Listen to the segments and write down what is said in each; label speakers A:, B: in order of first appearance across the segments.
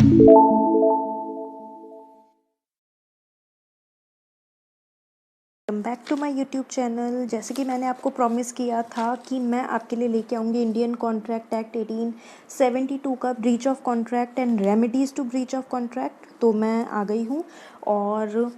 A: Welcome back to my YouTube channel. जैसे कि मैंने आपको प्रॉमिस किया था कि मैं आपके लिए लेके आऊँगी इंडियन कॉन्ट्रैक्ट एक्ट 1872 का breach of contract and remedies to breach of contract, तो मैं आ गई हूँ। और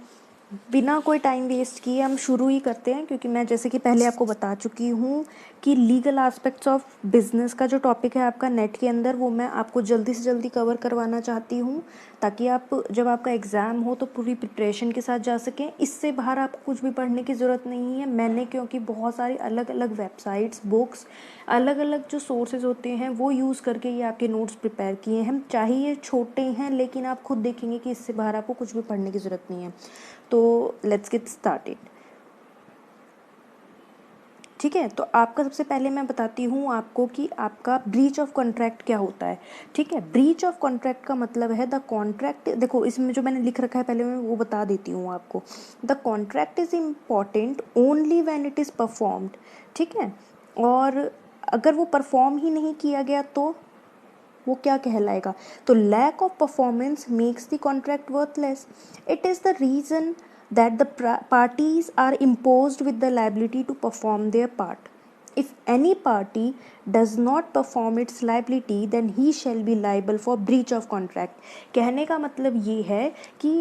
A: बिना कोई टाइम वेस्ट किए हम शुरू ही करते हैं, क्योंकि मैं जैसे कि पहले आपको बता चुकी हूँ कि लीगल एस्पेक्ट्स ऑफ बिजनेस का जो टॉपिक है आपका नेट के अंदर, वो मैं आपको जल्दी से जल्दी कवर करवाना चाहती हूँ, ताकि आप जब आपका एग्ज़ाम हो तो पूरी प्रिपरेशन के साथ जा सकें। इससे बाहर आपको कुछ भी पढ़ने की ज़रूरत नहीं है। मैंने क्योंकि बहुत सारी अलग अलग वेबसाइट्स, बुक्स, अलग अलग जो सोर्सेज होते हैं वो यूज़ करके ये आपके नोट्स प्रिपेयर किए हैं। चाहे ये छोटे हैं, लेकिन आप खुद देखेंगे कि इससे बाहर आपको कुछ भी पढ़ने की ज़रूरत नहीं है। तो लेट्स गेट स्टार्टेड। ठीक है, तो आपका सबसे पहले मैं बताती हूँ आपको कि आपका ब्रीच ऑफ कॉन्ट्रैक्ट क्या होता है। ठीक है, ब्रीच ऑफ कॉन्ट्रैक्ट का मतलब है द कॉन्ट्रैक्ट, देखो इसमें जो मैंने लिख रखा है पहले मैं वो बता देती हूँ आपको। The contract is important only when it is performed. ठीक है, और अगर वो परफॉर्म ही नहीं किया गया तो वो क्या कहलाएगा? तो lack of performance makes the contract worthless. It is the reason that the parties are imposed with the liability to perform their part. If any party does not perform its liability, then he shall be liable for breach of contract. कहने का मतलब ये है कि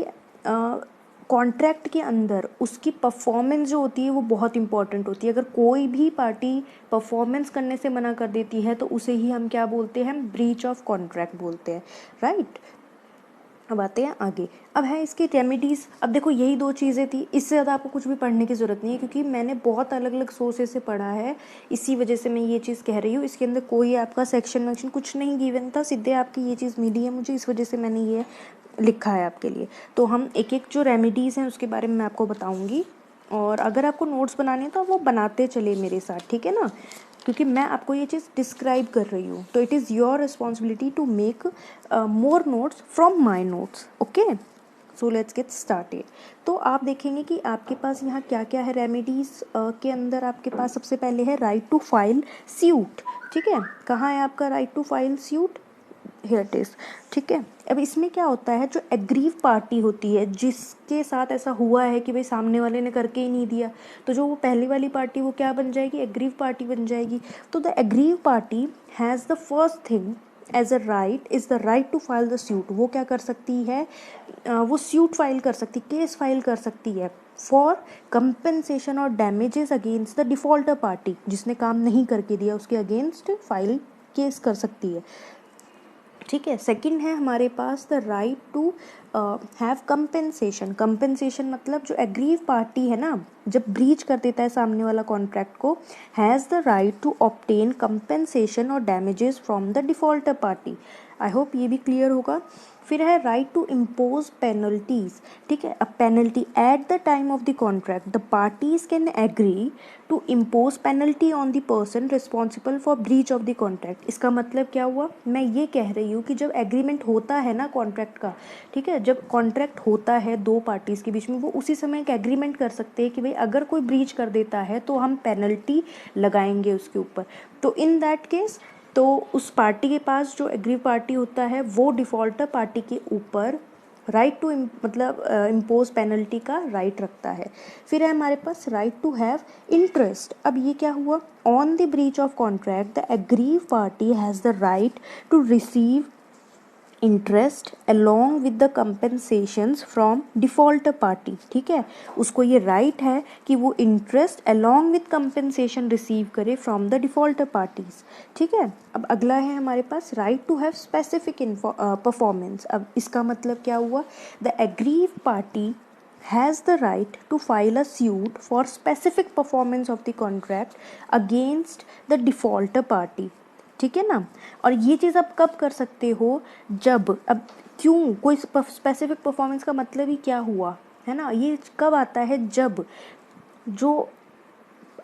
A: contract के अंदर उसकी performance जो होती है वो बहुत इंपॉर्टेंट होती है। अगर कोई भी पार्टी परफॉर्मेंस करने से मना कर देती है तो उसे ही हम क्या बोलते हैं? ब्रीच ऑफ कॉन्ट्रैक्ट बोलते हैं, राइट। अब आते हैं आगे। अब है इसकी रेमेडीज़। अब देखो यही दो चीज़ें थी, इससे ज़्यादा आपको कुछ भी पढ़ने की ज़रूरत नहीं है, क्योंकि मैंने बहुत अलग अलग सोर्सेज से पढ़ा है, इसी वजह से मैं ये चीज़ कह रही हूँ। इसके अंदर कोई आपका सेक्शन वेक्शन कुछ नहीं गिवन था, सीधे आपकी ये चीज़ मिली है मुझे, इस वजह से मैंने ये लिखा है आपके लिए। तो हम एक एक जो रेमेडीज़ हैं उसके बारे में मैं आपको बताऊँगी, और अगर आपको नोट्स बनाने हैं तो वो बनाते चले मेरे साथ, ठीक है ना, क्योंकि मैं आपको ये चीज़ डिस्क्राइब कर रही हूँ। तो it is your responsibility to make more notes from my notes, okay. So let's get started. तो आप देखेंगे कि आपके पास यहाँ क्या क्या है रेमेडीज़ के अंदर। आपके पास सबसे पहले है राइट टू फाइल स्यूट। ठीक है, कहाँ है आपका right to file suit? Here it is. ठीक है, अब इसमें क्या होता है, जो एग्रीव पार्टी होती है, जिसके साथ ऐसा हुआ है कि भाई सामने वाले ने करके ही नहीं दिया, तो जो वो पहली वाली पार्टी वो क्या बन जाएगी? एग्रीव पार्टी बन जाएगी। तो the aggrieve party has the first thing as a right is the right to file the suit. वो क्या कर सकती है? वो स्यूट फाइल कर सकती, केस फाइल कर सकती है फॉर कंपेंसेशन और damages against the defaulter party. जिसने काम नहीं करके दिया उसके अगेंस्ट फाइल केस कर सकती है। ठीक है, सेकंड है हमारे पास the right to have compensation. Compensation मतलब जो एग्रीव पार्टी है ना, जब ब्रीच कर देता है सामने वाला कॉन्ट्रैक्ट को, has the right to obtain compensation और damages from the defaulter party. I hope ये भी क्लियर होगा। फिर है राइट टू इम्पोज पेनल्टीज। ठीक है, अब penalty at the time of the contract the parties can agree to impose penalty on the person responsible for breach of the contract. इसका मतलब क्या हुआ? मैं ये कह रही हूँ कि जब एग्रीमेंट होता है ना कॉन्ट्रैक्ट का, ठीक है, जब कॉन्ट्रैक्ट होता है दो पार्टीज़ के बीच में, वो उसी समय एक एग्रीमेंट कर सकते हैं कि भाई अगर कोई ब्रीच कर देता है तो हम पेनल्टी लगाएंगे उसके ऊपर। तो इन दैट केस तो उस पार्टी के पास, जो एग्रीव पार्टी होता है, वो डिफ़ॉल्टर पार्टी के ऊपर राइट टू मतलब इम्पोज पेनल्टी का राइट रखता है। फिर है हमारे पास राइट टू हैव इंटरेस्ट। अब ये क्या हुआ? On the breach of contract the aggrieve party has the right to receive interest along with the compensations from defaulter party. ठीक है, उसको ये राइट है कि वो interest along with compensation receive करे फ्रॉम द डिफॉल्टर पार्टीज। ठीक है, अब अगला है हमारे पास right to have specific performance. अब इसका मतलब क्या हुआ? The aggrieve party has the right to file a suit for specific performance of the contract against the defaulter party। ठीक है ना, और ये चीज़ आप कब कर सकते हो? जब, अब क्यों, कोई स्पेसिफिक परफॉर्मेंस का मतलब ही क्या हुआ है ना, ये कब आता है? जब जो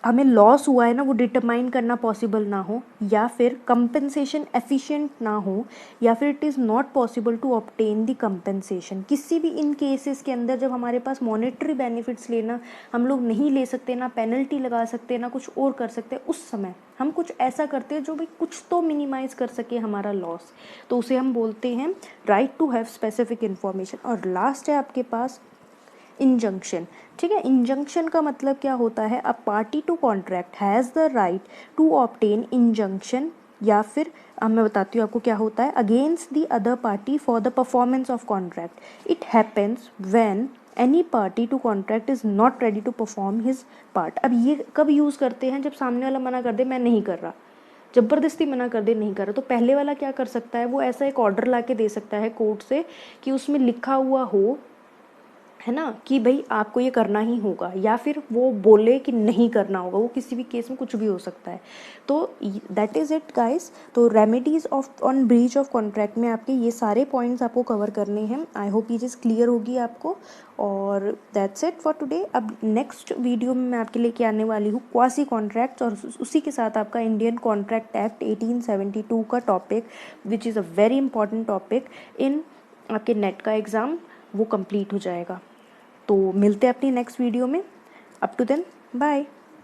A: हमें लॉस हुआ है ना वो डिटरमाइन करना पॉसिबल ना हो, या फिर कंपेंसेशन एफिशिएंट ना हो, या फिर it is not possible to obtain the compensation. किसी भी इन केसेस के अंदर जब हमारे पास मॉनेटरी बेनिफिट्स लेना हम लोग नहीं ले सकते, ना पेनल्टी लगा सकते, ना कुछ और कर सकते, उस समय हम कुछ ऐसा करते हैं जो भाई कुछ तो मिनिमाइज कर सके हमारा लॉस, तो उसे हम बोलते हैं right to have specific information. और लास्ट है आपके पास इंजंक्शन। ठीक है, इंजंक्शन का मतलब क्या होता है, a party to contract has the right to obtain injunction, या फिर अब मैं बताती हूँ आपको क्या होता है, against the other party for the performance of contract. It happens when any party to contract is not ready to perform his part. अब ये कब यूज़ करते हैं, जब सामने वाला मना कर दे मैं नहीं कर रहा, ज़बरदस्ती मना कर दे नहीं कर रहा, तो पहले वाला क्या कर सकता है, वो ऐसा एक ऑर्डर ला के दे सकता है कोर्ट से कि उसमें लिखा हुआ हो, है ना, कि भाई आपको ये करना ही होगा, या फिर वो बोले कि नहीं करना होगा, वो किसी भी केस में कुछ भी हो सकता है। तो दैट इज़ इट गाइस। तो remedies of on breach of contract में आपके ये सारे पॉइंट्स आपको कवर करने हैं। आई होप ये चीज़ क्लियर होगी आपको। और दैट्स इट फॉर टुडे। अब नेक्स्ट वीडियो में मैं आपके लेके आने वाली हूँ क्वासी कॉन्ट्रैक्ट्स, और उसी के साथ आपका इंडियन कॉन्ट्रैक्ट एक्ट 1872 का topic, which is a very important topic in आपके नेट का एग्ज़ाम, वो कंप्लीट हो जाएगा। तो मिलते हैं अपनी नेक्स्ट वीडियो में। Up to then bye.